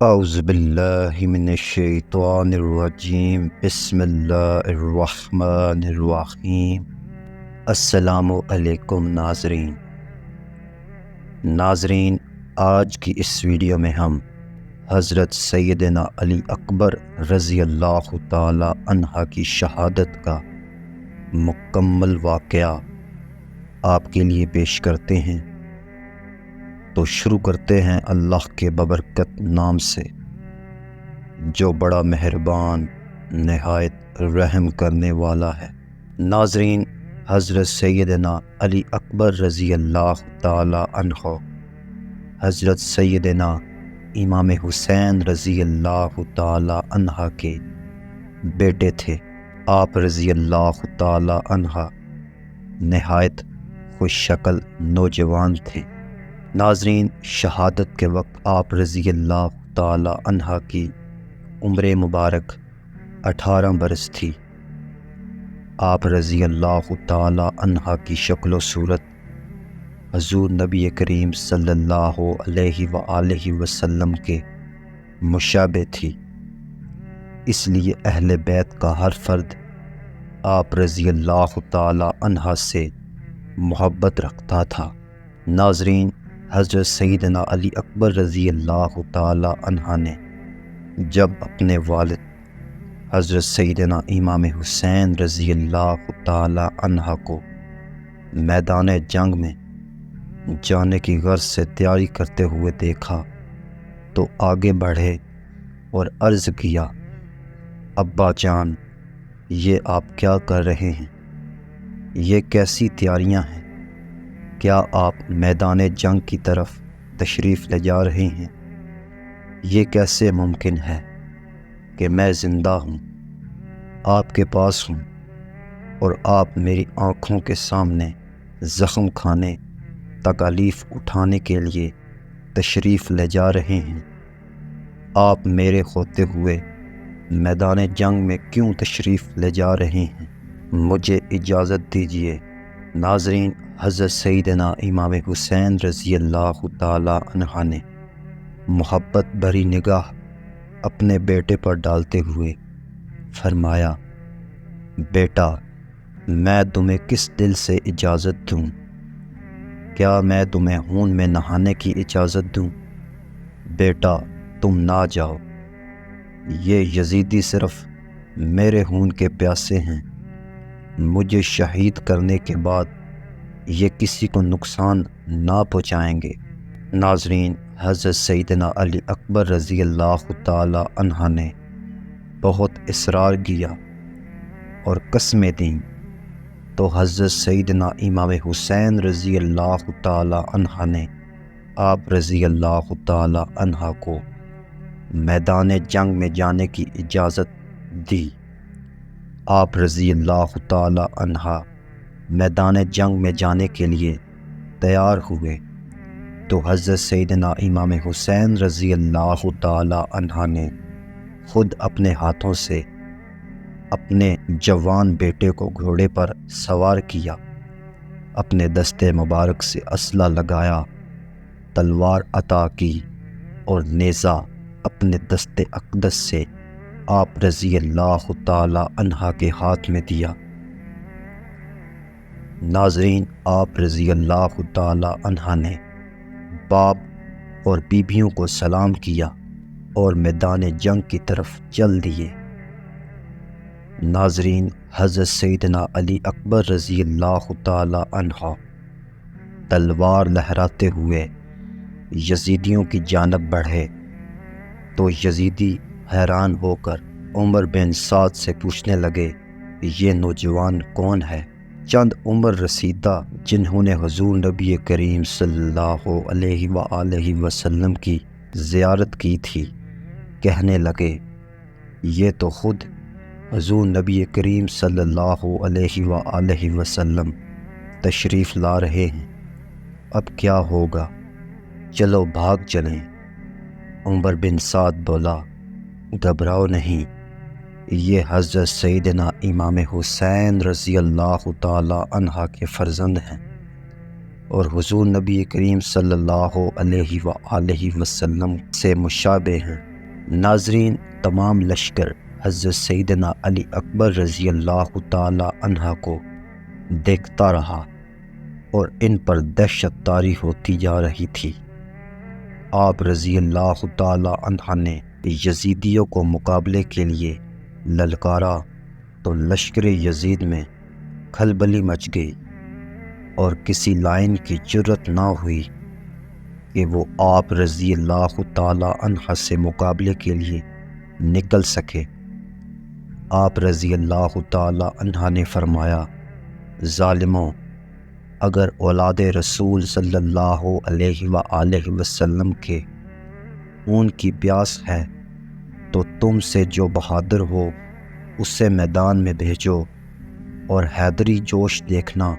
اعوذ باللہ من الشیطان الرجیم، بسم اللہ الرحمن الرحیم۔ السلام علیکم ناظرین، آج کی اس ویڈیو میں ہم حضرت سیدنا علی اکبر رضی اللہ تعالی عنہ کی شہادت کا مکمل واقعہ آپ کے لیے پیش کرتے ہیں۔ تو شروع کرتے ہیں اللہ کے ببرکت نام سے، جو بڑا مہربان نہایت رحم کرنے والا ہے۔ ناظرین، حضرت سیدنا علی اکبر رضی اللہ تعالی عنہ حضرت سیدنا امام حسین رضی اللہ تعالی عنہ کے بیٹے تھے۔ آپ رضی اللہ تعالی عنہ نہایت خوش شکل نوجوان تھے۔ ناظرین، شہادت کے وقت آپ رضی اللہ تعالی عنہ کی عمر مبارک 18 برس تھی۔ آپ رضی اللہ تعالی عنہ کی شکل و صورت حضور نبی کریم صلی اللہ علیہ وآلہ وسلم کے مشابہ تھی، اس لیے اہل بیت کا ہر فرد آپ رضی اللہ تعالی عنہ سے محبت رکھتا تھا۔ ناظرین، حضرت سیدنا علی اکبر رضی اللہ تعالی عنہ نے جب اپنے والد حضرت سیدنا امام حسین رضی اللہ تعالی عنہ کو میدان جنگ میں جانے کی غرض سے تیاری کرتے ہوئے دیکھا تو آگے بڑھے اور عرض کیا، ابا جان، یہ آپ کیا کر رہے ہیں؟ یہ کیسی تیاریاں ہیں؟ کیا آپ میدان جنگ کی طرف تشریف لے جا رہے ہیں؟ یہ کیسے ممکن ہے کہ میں زندہ ہوں، آپ کے پاس ہوں، اور آپ میری آنکھوں کے سامنے زخم کھانے، تکالیف اٹھانے کے لیے تشریف لے جا رہے ہیں؟ آپ میرے ہوتے ہوئے میدان جنگ میں کیوں تشریف لے جا رہے ہیں؟ مجھے اجازت دیجیے۔ ناظرین، حضرت سیدنا امام حسین رضی اللہ تعالی عنہ نے محبت بھری نگاہ اپنے بیٹے پر ڈالتے ہوئے فرمایا، بیٹا، میں تمہیں کس دل سے اجازت دوں؟ کیا میں تمہیں خون میں نہانے کی اجازت دوں؟ بیٹا، تم نہ جاؤ، یہ یزیدی صرف میرے خون کے پیاسے ہیں، مجھے شہید کرنے کے بعد یہ کسی کو نقصان نہ پہنچائیں گے۔ ناظرین، حضرت سیدنا علی اکبر رضی اللہ تعالی عنہ نے بہت اصرار کیا اور قسمیں دیں تو حضرت سیدنا امام حسین رضی اللہ تعالی عنہ نے آپ رضی اللہ تعالی عنہ کو میدان جنگ میں جانے کی اجازت دی۔ آپ رضی اللہ تعالی عنہ میدان جنگ میں جانے کے لیے تیار ہوئے تو حضرت سیدنا امام حسین رضی اللہ تعالی عنہ نے خود اپنے ہاتھوں سے اپنے جوان بیٹے کو گھوڑے پر سوار کیا، اپنے دستے مبارک سے اسلحہ لگایا، تلوار عطا کی اور نیزہ اپنے دست اقدس سے آپ رضی اللہ تعالی عنہ کے ہاتھ میں دیا۔ ناظرین، آپ رضی اللہ تعالی عنہ نے باپ اور بیبیوں کو سلام کیا اور میدان جنگ کی طرف چل دیے۔ ناظرین، حضرت سیدنا علی اکبر رضی اللہ تعالی عنہ تلوار لہراتے ہوئے یزیدیوں کی جانب بڑھے تو یزیدی حیران ہو کر عمر بن سعد سے پوچھنے لگے، یہ نوجوان کون ہے؟ چند عمر رسیدہ جنہوں نے حضور نبی کریم صلی اللہ علیہ وآلہ وسلم کی زیارت کی تھی، کہنے لگے، یہ تو خود حضور نبی کریم صلی اللہ علیہ وآلہ وسلم تشریف لا رہے ہیں، اب کیا ہوگا؟ چلو بھاگ چلیں۔ عمر بن سعد بولا، گھبراؤ نہیں، یہ حضرت سیدنا امام حسین رضی اللہ تعالی عنہ کے فرزند ہیں، اور حضور نبی کریم صلی اللہ علیہ وآلہ وسلم سے مشابہ ہیں۔ ناظرین، تمام لشکر حضرت سیدنا علی اکبر رضی اللہ تعالی عنہ کو دیکھتا رہا اور ان پر دہشت طاری ہوتی جا رہی تھی۔ آپ رضی اللہ تعالی عنہ نے یزیدیوں کو مقابلے کے لیے للکارا تو لشکر یزید میں کھلبلی مچ گئی اور کسی لائن کی جرت نہ ہوئی کہ وہ آپ رضی اللہ تعالی عنہ سے مقابلے کے لیے نکل سکے۔ آپ رضی اللہ تعالی عنہ نے فرمایا، ظالموں، اگر اولاد رسول صلی اللہ علیہ وآلہ وسلم کے خون کی پیاس ہے تو تم سے جو بہادر ہو اسے میدان میں بھیجو، اور حیدری جوش دیکھنا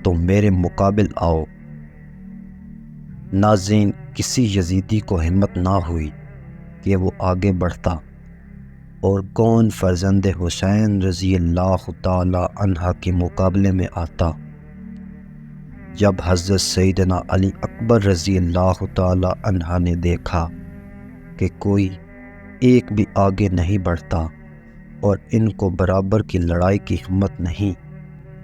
تو میرے مقابل آؤ۔ ناظرین، کسی یزیدی کو ہمت نہ ہوئی کہ وہ آگے بڑھتا اور کون فرزند حسین رضی اللہ تعالی عنہ کے مقابلے میں آتا۔ جب حضرت سیدنا علی اکبر رضی اللہ تعالی عنہ نے دیکھا کہ کوئی ایک بھی آگے نہیں بڑھتا اور ان کو برابر کی لڑائی کی ہمت نہیں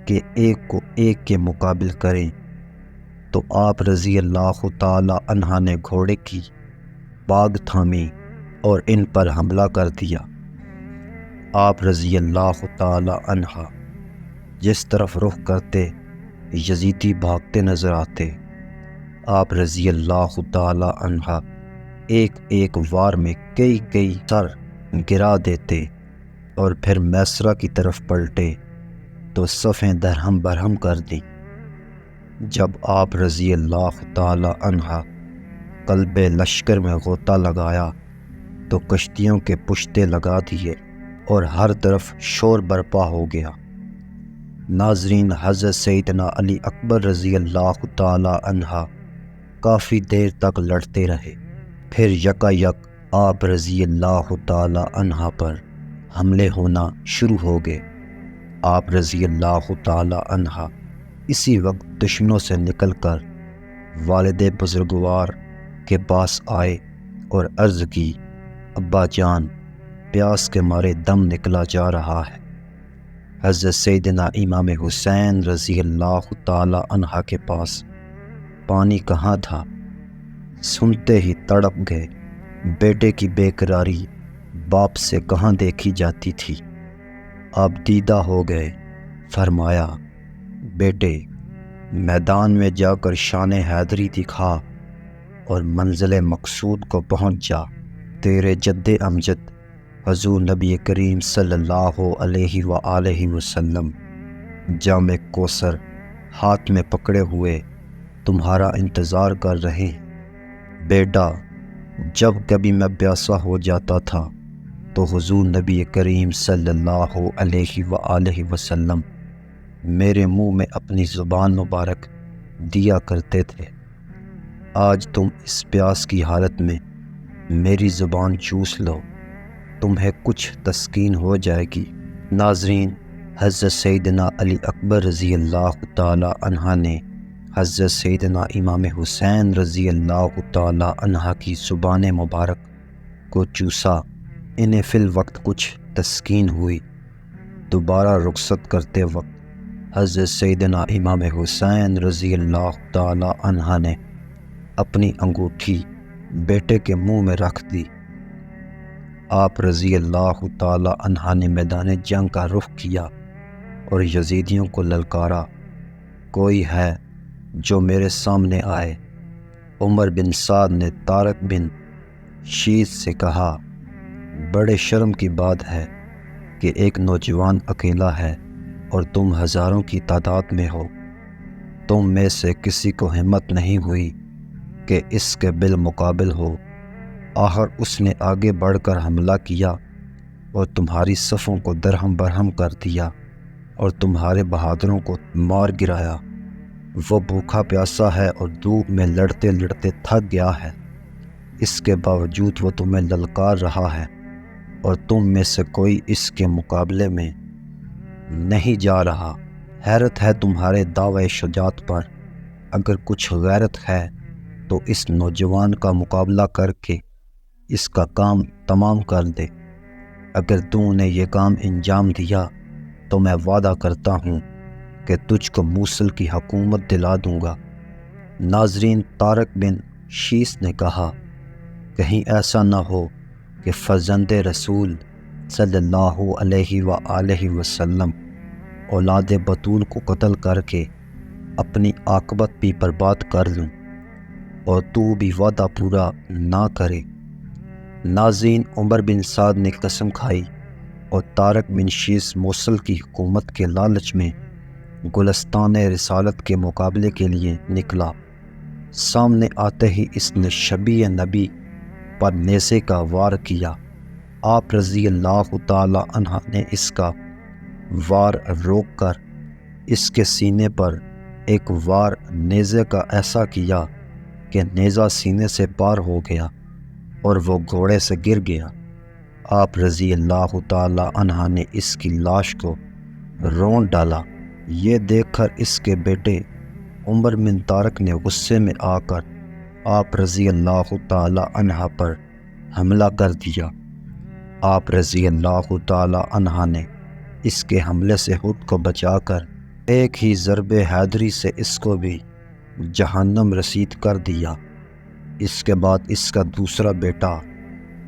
کہ ایک کو ایک کے مقابل کریں، تو آپ رضی اللہ تعالی عنہ نے گھوڑے کی باگ تھامی اور ان پر حملہ کر دیا۔ آپ رضی اللہ تعالی عنہ جس طرف رخ کرتے یزیدی بھاگتے نظر آتے۔ آپ رضی اللہ تعالی عنہ ایک ایک وار میں کئی سر گرا دیتے اور پھر میسرہ کی طرف پلٹے تو صفیں درہم برہم کر دیں۔ جب آپ رضی اللہ تعالی عنہ قلب لشکر میں غوطہ لگایا تو کشتیوں کے پشتے لگا دیے اور ہر طرف شور برپا ہو گیا۔ ناظرین، حضرت سیدنا علی اکبر رضی اللہ تعالی عنہ کافی دیر تک لڑتے رہے، پھر یکایک آپ رضی اللہ تعالی عنہ پر حملے ہونا شروع ہو گئے۔ آپ رضی اللہ تعالی عنہ اسی وقت دشمنوں سے نکل کر والد بزرگوار کے پاس آئے اور عرض کی، ابا جان، پیاس کے مارے دم نکلا جا رہا ہے۔ حضرت سیدنا امام حسین رضی اللہ تعالی عنہ کے پاس پانی کہاں تھا، سنتے ہی تڑپ گئے۔ بیٹے کی بے قراری باپ سے کہاں دیکھی جاتی تھی۔ آپ دیدہ ہو گئے۔ فرمایا، بیٹے، میدان میں جا کر شان حیدری دکھا اور منزل مقصود کو پہنچ جا۔ تیرے جد امجد حضور نبی کریم صلی اللہ علیہ وآلہ وسلم جام کوثر ہاتھ میں پکڑے ہوئے تمہارا انتظار کر رہے ہیں۔ بیٹا، جب کبھی میں پیاسا ہو جاتا تھا تو حضور نبی کریم صلی اللہ علیہ وآلہ وسلم میرے منہ میں اپنی زبان مبارک دیا کرتے تھے۔ آج تم اس پیاس کی حالت میں میری زبان چوس لو، تمہیں کچھ تسکین ہو جائے گی۔ ناظرین، حضرت سیدنا علی اکبر رضی اللہ تعالی عنہ نے حضرت سیدنا امام حسین رضی اللہ تعالی عنہ کی زبان مبارک کو چوسا۔ انہیں فی الوقت کچھ تسکین ہوئی۔ دوبارہ رخصت کرتے وقت حضرت سیدنا امام حسین رضی اللہ تعالی عنہ نے اپنی انگوٹھی بیٹے کے منہ میں رکھ دی۔ آپ رضی اللہ تعالی عنہ نے میدان جنگ کا رخ کیا اور یزیدیوں کو للکارا، کوئی ہے جو میرے سامنے آئے۔ عمر بن سعد نے طارق بن شیث سے کہا، بڑے شرم کی بات ہے کہ ایک نوجوان اکیلا ہے اور تم ہزاروں کی تعداد میں ہو۔ تم میں سے کسی کو ہمت نہیں ہوئی کہ اس کے بالمقابل ہو۔ آخر اس نے آگے بڑھ کر حملہ کیا اور تمہاری صفوں کو درہم برہم کر دیا اور تمہارے بہادروں کو مار گرایا۔ وہ بھوکا پیاسا ہے اور دھوپ میں لڑتے لڑتے تھک گیا ہے، اس کے باوجود وہ تمہیں للکار رہا ہے اور تم میں سے کوئی اس کے مقابلے میں نہیں جا رہا۔ حیرت ہے تمہارے دعوی شجاعت پر اگر کچھ غیرت ہے تو اس نوجوان کا مقابلہ کر کے اس کا کام تمام کر دے۔ اگر تو نے یہ کام انجام دیا تو میں وعدہ کرتا ہوں کہ تجھ کو موصل کی حکومت دلا دوں گا۔ ناظرین، طارق بن شیس نے کہا، کہیں ایسا نہ ہو کہ فرزند رسول صلی اللہ علیہ وآلہ وسلم اولاد بطول کو قتل کر کے اپنی عاقبت بھی برباد کر لوں اور تو بھی وعدہ پورا نہ کرے۔ ناظرین، عمر بن سعد نے قسم کھائی اور طارق بن شیس موصل کی حکومت کے لالچ میں گلستان رسالت کے مقابلے کے لیے نکلا۔ سامنے آتے ہی اس نے شبیہ نبی پر نیزے کا وار کیا۔ آپ رضی اللہ تعالی عنہ نے اس کا وار روک کر اس کے سینے پر ایک وار نیزے کا ایسا کیا کہ نیزہ سینے سے پار ہو گیا اور وہ گھوڑے سے گر گیا۔ آپ رضی اللہ تعالی عنہ نے اس کی لاش کو رون ڈالا۔ یہ دیکھ کر اس کے بیٹے عمر بن طارق نے غصے میں آ کر آپ رضی اللہ تعالی عنہ پر حملہ کر دیا۔ آپ رضی اللہ تعالی عنہ نے اس کے حملے سے خود کو بچا کر ایک ہی ضرب حیدری سے اس کو بھی جہنم رسید کر دیا۔ اس کے بعد اس کا دوسرا بیٹا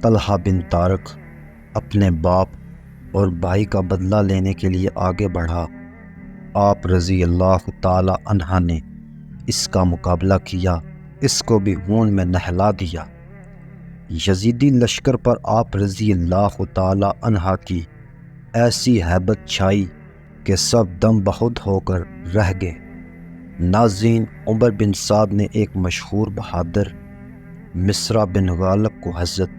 طلحہ بن طارق اپنے باپ اور بھائی کا بدلہ لینے کے لیے آگے بڑھا۔ آپ رضی اللہ تعالی عنہ نے اس کا مقابلہ کیا، اس کو بھی خون میں نہلا دیا۔ یزیدی لشکر پر آپ رضی اللہ تعالی عنہ کی ایسی ہیبت چھائی کہ سب دم بخود ہو کر رہ گئے۔ ناظرین، عمر بن سعد نے ایک مشہور بہادر مصرع بن غالب کو حضرت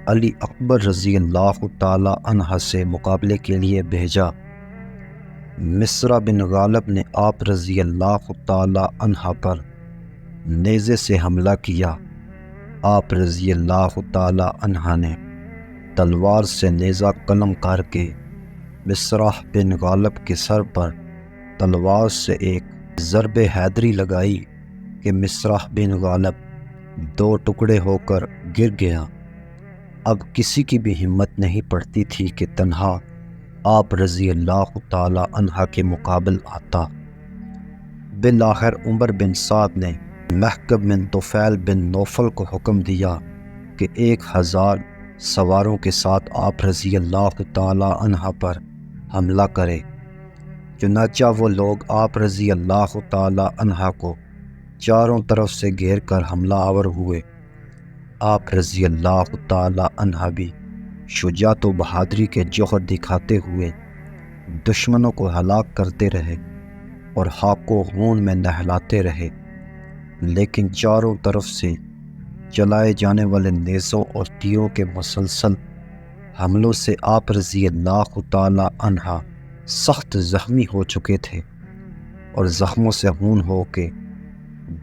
علی اکبر رضی اللہ تعالی عنہ سے مقابلے کے لیے بھیجا۔ مصرع بن غالب نے آپ رضی اللہ تعالی عنہ پر نیزے سے حملہ کیا۔ آپ رضی اللہ تعالی عنہ نے تلوار سے نیزہ قلم کر کے مصرع بن غالب کے سر پر تلوار سے ایک ضرب حیدری لگائی کہ مصرع بن غالب دو ٹکڑے ہو کر گر گیا۔ اب کسی کی بھی ہمت نہیں پڑتی تھی کہ تنہا آپ رضی اللہ تعالی عنہ کے مقابل آتا۔ بالآخر عمر بن سعد نے محکب بن طفیل بن نوفل کو حکم دیا کہ 1000 سواروں کے ساتھ آپ رضی اللہ تعالی عنہ پر حملہ کرے۔ چنانچہ وہ لوگ آپ رضی اللہ تعالی عنہ کو چاروں طرف سے گھیر کر حملہ آور ہوئے۔ آپ رضی اللہ تعالی عنہ بھی شجاعت و بہادری کے جوہر دکھاتے ہوئے دشمنوں کو ہلاک کرتے رہے اور خاک و خون میں نہلاتے رہے، لیکن چاروں طرف سے چلائے جانے والے نیزوں اور تیروں کے مسلسل حملوں سے آپ رضی اللہ تعالی عنہ سخت زخمی ہو چکے تھے اور زخموں سے خون ہو کے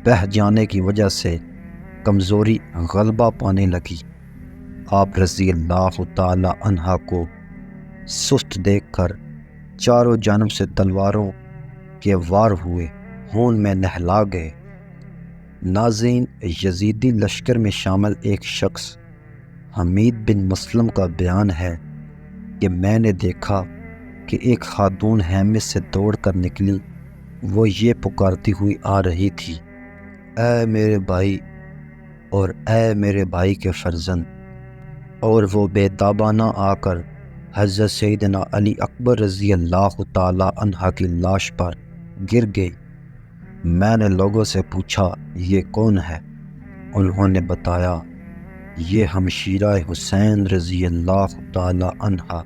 بہہ جانے کی وجہ سے کمزوری غلبہ پانے لگی۔ آپ رضی اللہ تعالی عنہ کو سست دیکھ کر چاروں جانب سے تلواروں کے وار ہوئے، خون میں نہلا گئے۔ ناظرین، یزیدی لشکر میں شامل ایک شخص حمید بن مسلم کا بیان ہے کہ میں نے دیکھا کہ ایک خاتون خیمے سے دوڑ کر نکلی۔ وہ یہ پکارتی ہوئی آ رہی تھی، اے میرے بھائی اور اے میرے بھائی کے فرزند، اور وہ بے تابانہ آ کر حضرت سیدنا علی اکبر رضی اللہ تعالی عنہ کی لاش پر گر گئی۔ میں نے لوگوں سے پوچھا یہ کون ہے؟ انہوں نے بتایا یہ ہمشیرہ حسین رضی اللہ تعالی عنہ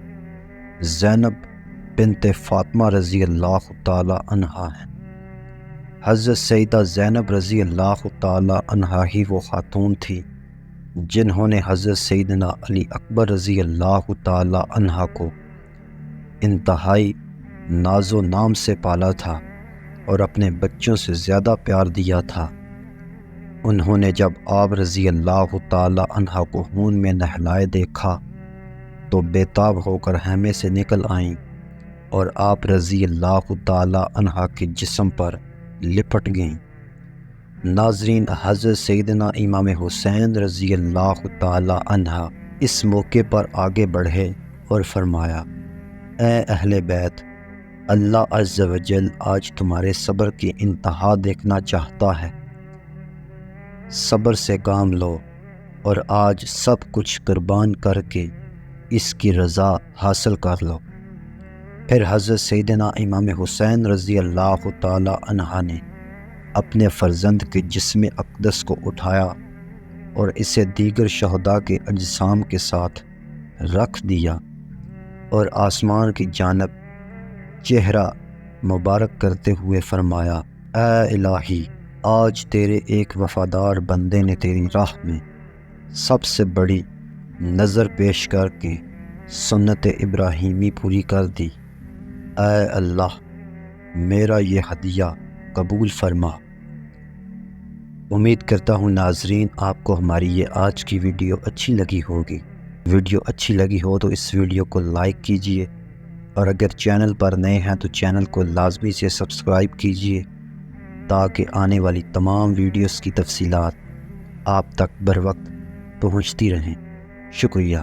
زینب بنت فاطمہ رضی اللہ تعالی عنہ ہیں۔ حضرت سیدہ زینب رضی اللہ تعالی عنہ ہی وہ خاتون تھی جنہوں نے حضرت سیدنا علی اکبر رضی اللہ تعالی عنہ کو انتہائی ناز و نام سے پالا تھا اور اپنے بچوں سے زیادہ پیار دیا تھا۔ انہوں نے جب آپ رضی اللہ تعالی عنہ کو خون میں نہلائے دیکھا تو بے تاب ہو کر خیمے سے نکل آئیں اور آپ رضی اللہ تعالی عنہ کے جسم پر لپٹ گئیں۔ ناظرین، حضرت سیدنا امام حسین رضی اللہ تعالی عنہ اس موقع پر آگے بڑھے اور فرمایا: اے اہل بیت، اللہ عز و جل آج تمہارے صبر کی انتہا دیکھنا چاہتا ہے۔ صبر سے کام لو اور آج سب کچھ قربان کر کے اس کی رضا حاصل کر لو۔ پھر حضرت سیدنا امام حسین رضی اللہ تعالی عنہ نے اپنے فرزند کے جسم اقدس کو اٹھایا اور اسے دیگر شہداء کے اجسام کے ساتھ رکھ دیا اور آسمان کی جانب چہرہ مبارک کرتے ہوئے فرمایا: اے الہی، آج تیرے ایک وفادار بندے نے تیری راہ میں سب سے بڑی نظر پیش کر کے سنت ابراہیمی پوری کر دی۔ اے اللہ، میرا یہ ہدیہ قبول فرما۔ امید کرتا ہوں ناظرین آپ کو ہماری یہ آج کی ویڈیو اچھی لگی ہوگی۔ ویڈیو اچھی لگی ہو تو اس ویڈیو کو لائک کیجئے، اور اگر چینل پر نئے ہیں تو چینل کو لازمی سے سبسکرائب کیجئے تاکہ آنے والی تمام ویڈیوز کی تفصیلات آپ تک بر وقت پہنچتی رہیں۔ شکریہ۔